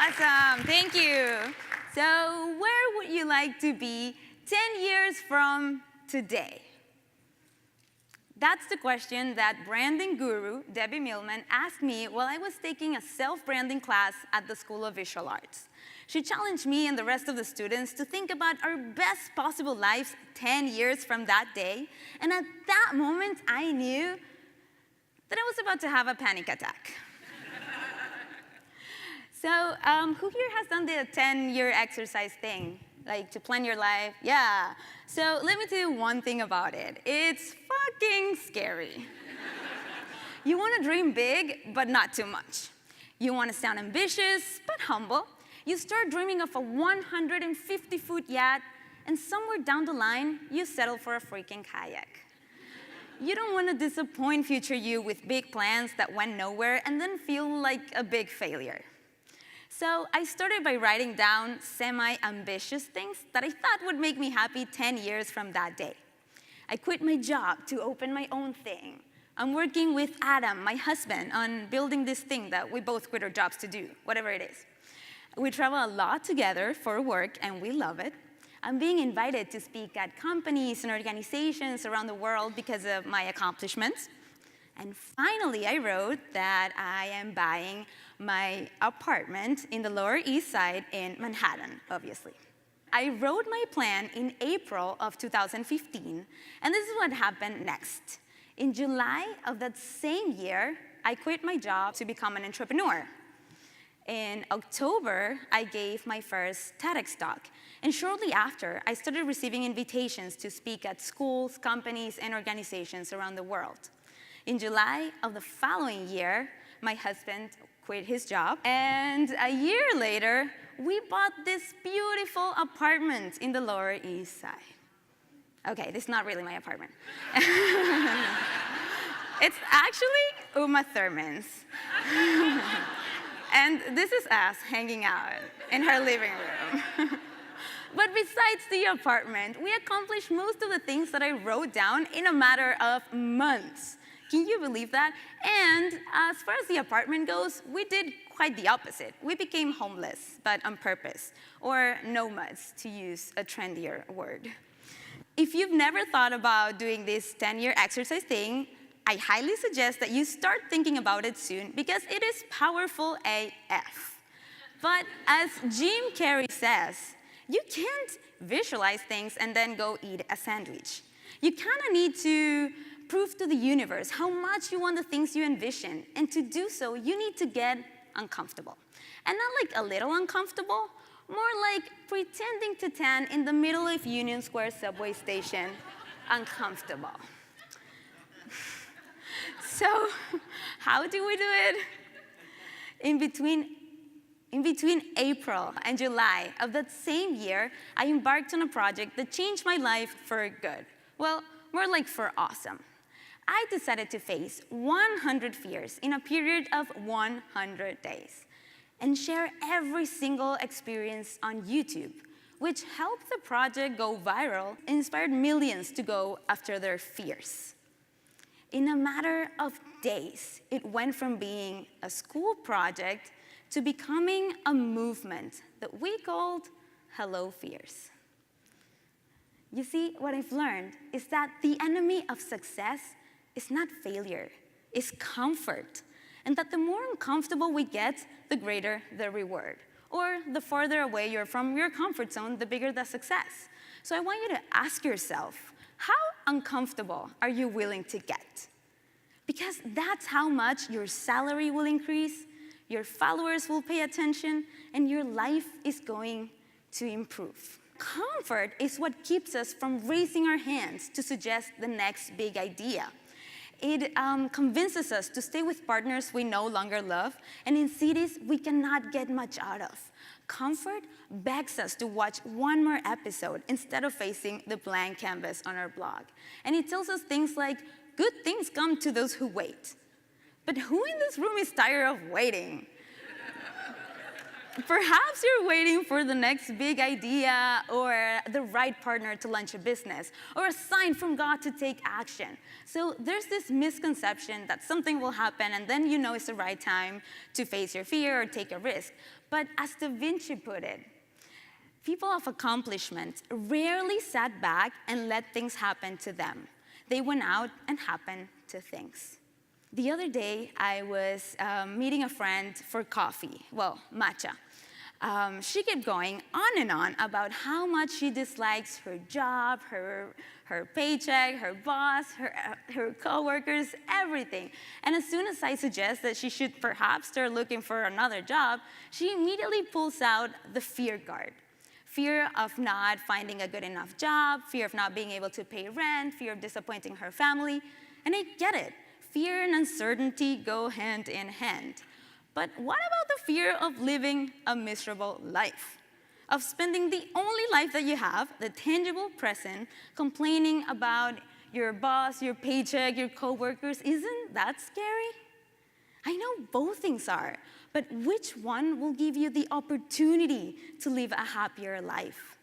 Awesome, thank you. So where would you like to be 10 years from today? That's the question that branding guru Debbie Millman asked me while I was taking a self-branding class at the School of Visual Arts. She challenged me and the rest of the students to think about our best possible lives 10 years from that day. And at that moment, I knew that I was about to have a panic attack. So who here has done the 10-year exercise thing? Like to plan your life? Yeah. So let me tell you one thing about it. It's fucking scary. You want to dream big, but not too much. You want to sound ambitious, but humble. You start dreaming of a 150-foot yacht, and somewhere down the line, you settle for a freaking kayak. You don't want to disappoint future you with big plans that went nowhere and then feel like a big failure. So I started by writing down semi-ambitious things that I thought would make me happy 10 years from that day. I quit my job to open my own thing. I'm working with Adam, my husband, on building this thing that we both quit our jobs to do, whatever it is. We travel a lot together for work, and we love it. I'm being invited to speak at companies and organizations around the world because of my accomplishments. And finally, I wrote that I am buying my apartment in the Lower East Side in Manhattan, obviously. I wrote my plan in April of 2015, and this is what happened next. In July of that same year, I quit my job to become an entrepreneur. In October, I gave my first TEDx talk, and shortly after, I started receiving invitations to speak at schools, companies, and organizations around the world. In July of the following year, my husband quit his job, and a year later, we bought this beautiful apartment in the Lower East Side. Okay, this is not really my apartment. It's actually Uma Thurman's. And this is us hanging out in her living room. But besides the apartment, we accomplished most of the things that I wrote down in a matter of months. Can you believe that? And as far as the apartment goes, we did quite the opposite. We became homeless, but on purpose, or nomads, to use a trendier word. If you've never thought about doing this 10-year exercise thing, I highly suggest that you start thinking about it soon because it is powerful AF. But as Jim Carrey says, you can't visualize things and then go eat a sandwich. You kind of need to prove to the universe how much you want the things you envision. And to do so, you need to get uncomfortable. And not like a little uncomfortable, more like pretending to tan in the middle of Union Square subway station, uncomfortable. So how do we do it? In between April and July of that same year, I embarked on a project that changed my life for good. Well, more like for awesome. I decided to face 100 fears in a period of 100 days and share every single experience on YouTube, which helped the project go viral and inspired millions to go after their fears. In a matter of days, it went from being a school project to becoming a movement that we called Hello Fears. You see, what I've learned is that the enemy of success is not failure, it's comfort. And that the more uncomfortable we get, the greater the reward. Or the farther away you're from your comfort zone, the bigger the success. So I want you to ask yourself, how uncomfortable are you willing to get? Because that's how much your salary will increase, your followers will pay attention, and your life is going to improve. Comfort is what keeps us from raising our hands to suggest the next big idea. It convinces us to stay with partners we no longer love, and in cities we cannot get much out of. Comfort begs us to watch one more episode instead of facing the blank canvas on our blog. And it tells us things like, good things come to those who wait. But who in this room is tired of waiting? Perhaps you're waiting for the next big idea or the right partner to launch a business or a sign from God to take action. So there's this misconception that something will happen and then you know it's the right time to face your fear or take a risk. But as Da Vinci put it, people of accomplishment rarely sat back and let things happen to them. They went out and happened to things. The other day, I was meeting a friend for coffee, well, matcha. She kept going on and on about how much she dislikes her job, her paycheck, her boss, her coworkers, everything. And as soon as I suggest that she should perhaps start looking for another job, she immediately pulls out the fear card. Fear of not finding a good enough job, fear of not being able to pay rent, fear of disappointing her family. And I get it. Fear and uncertainty go hand in hand. But what about the fear of living a miserable life? Of spending the only life that you have, the tangible present, complaining about your boss, your paycheck, your coworkers? Isn't that scary? I know both things are, but which one will give you the opportunity to live a happier life?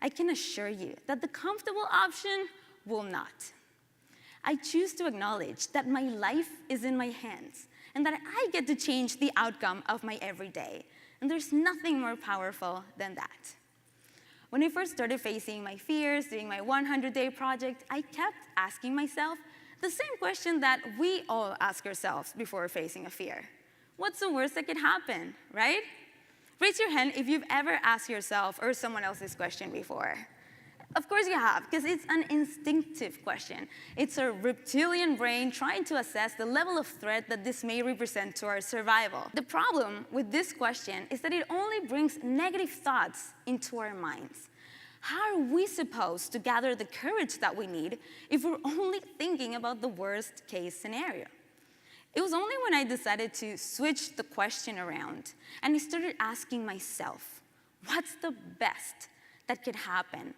I can assure you that the comfortable option will not. I choose to acknowledge that my life is in my hands and that I get to change the outcome of my everyday. And there's nothing more powerful than that. When I first started facing my fears, doing my 100-day project, I kept asking myself the same question that we all ask ourselves before facing a fear. What's the worst that could happen, right? Raise your hand if you've ever asked yourself or someone else this question before. Of course you have, because it's an instinctive question. It's our reptilian brain trying to assess the level of threat that this may represent to our survival. The problem with this question is that it only brings negative thoughts into our minds. How are we supposed to gather the courage that we need if we're only thinking about the worst case scenario? It was only when I decided to switch the question around and I started asking myself, what's the best that could happen,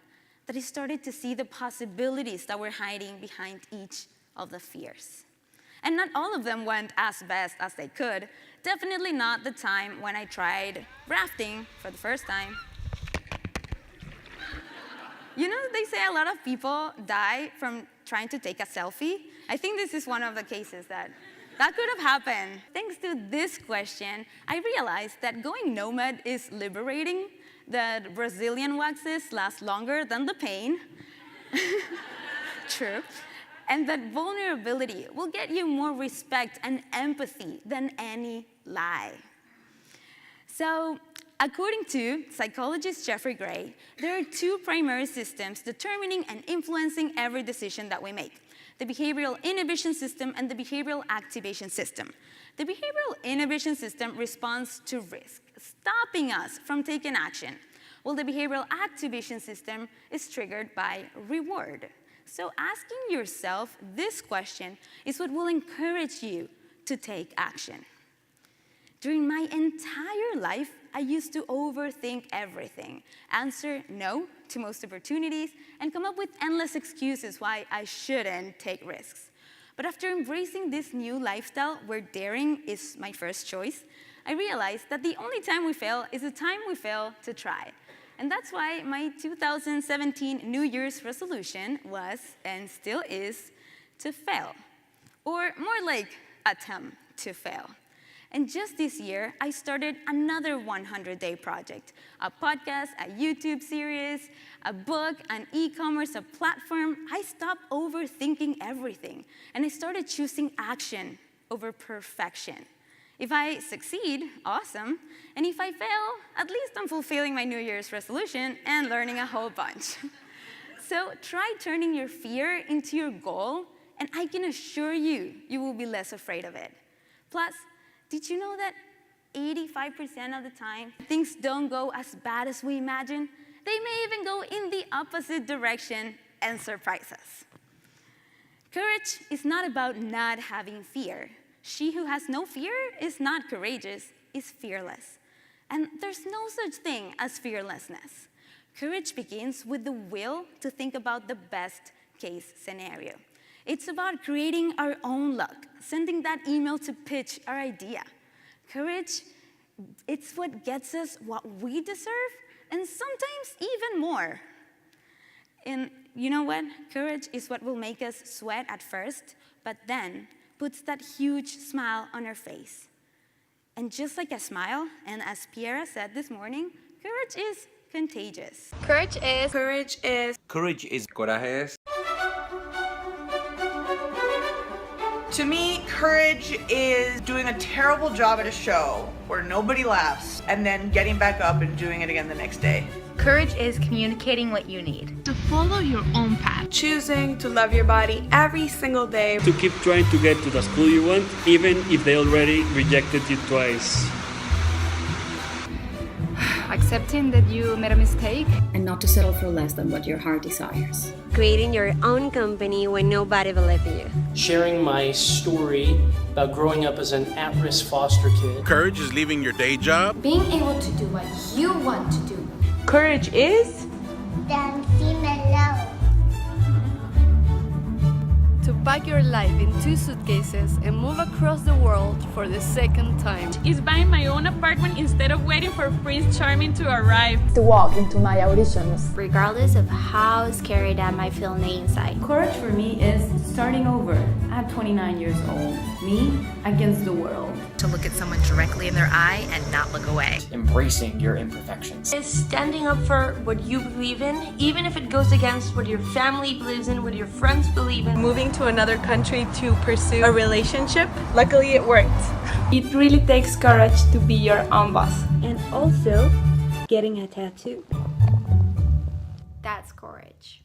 that I started to see the possibilities that were hiding behind each of the fears. And not all of them went as best as they could. Definitely not the time when I tried rafting for the first time. You know, they say a lot of people die from trying to take a selfie. I think this is one of the cases that could have happened. Thanks to this question, I realized that going nomad is liberating, that Brazilian waxes last longer than the pain. True. And that vulnerability will get you more respect and empathy than any lie. So, according to psychologist Jeffrey Gray, there are two primary systems determining and influencing every decision that we make: the behavioral inhibition system and the behavioral activation system. The behavioral inhibition system responds to risk, stopping us from taking action, while the behavioral activation system is triggered by reward. So asking yourself this question is what will encourage you to take action. During my entire life, I used to overthink everything, answer no to most opportunities, and come up with endless excuses why I shouldn't take risks. But after embracing this new lifestyle where daring is my first choice, I realized that the only time we fail is the time we fail to try. And that's why my 2017 New Year's resolution was, and still is, to fail. Or more like, attempt to fail. And just this year, I started another 100-day project: a podcast, a YouTube series, a book, an e-commerce, a platform. I stopped overthinking everything, and I started choosing action over perfection. If I succeed, awesome. And if I fail, at least I'm fulfilling my New Year's resolution and learning a whole bunch. So try turning your fear into your goal, and I can assure you, you will be less afraid of it. Plus, did you know that 85% of the time, things don't go as bad as we imagine? They may even go in the opposite direction and surprise us. Courage is not about not having fear. She who has no fear is not courageous, is fearless. And there's no such thing as fearlessness. Courage begins with the will to think about the best case scenario. It's about creating our own luck, sending that email to pitch our idea. Courage It's what gets us what we deserve, and sometimes even more. And you know what? Courage is what will make us sweat at first, but then puts that huge smile on our face. And just like a smile, and as Piera said this morning, courage is contagious. Courage is. Courage is. Courage is. Coraje es. To me, courage is doing a terrible job at a show where nobody laughs and then getting back up and doing it again the next day. Courage is communicating what you need. To follow your own path. Choosing to love your body every single day. To keep trying to get to the school you want, even if they already rejected you twice. Accepting that you made a mistake. And not to settle for less than what your heart desires. Creating your own company when nobody believes in you. Sharing my story about growing up as an at-risk foster kid. Courage is leaving your day job. Being able to do what you want to do. Courage is dancing alone. To pack your life in 2 suitcases and move across the world for the second time. Is buying my own apartment instead of waiting for Prince Charming to arrive. To walk into my auditions. Regardless of how scary that might feel on the inside. Courage for me is starting over at 29 years old. Me against the world. To look at someone directly in their eye and not look away. Embracing your imperfections. It's standing up for what you believe in, even if it goes against what your family believes in, what your friends believe in. Moving to another country to pursue a relationship. Luckily it worked. It really takes courage to be your own boss. And also getting a tattoo. That's courage.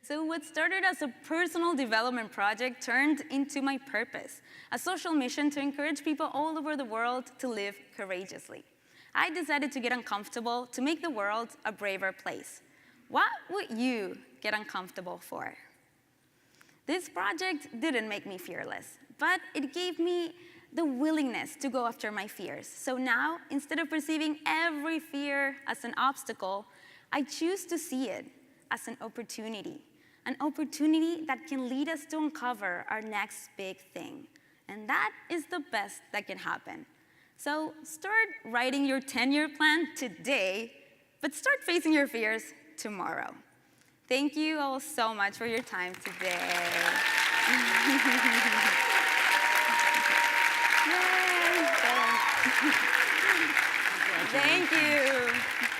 So what started as a personal development project turned into my purpose, a social mission to encourage people all over the world to live courageously. I decided to get uncomfortable to make the world a braver place. What would you get uncomfortable for? This project didn't make me fearless, but it gave me the willingness to go after my fears. So now, instead of perceiving every fear as an obstacle, I choose to see it as an opportunity that can lead us to uncover our next big thing. And that is the best that can happen. So start writing your 10-year plan today, but start facing your fears tomorrow. Thank you all so much for your time today. Thank you.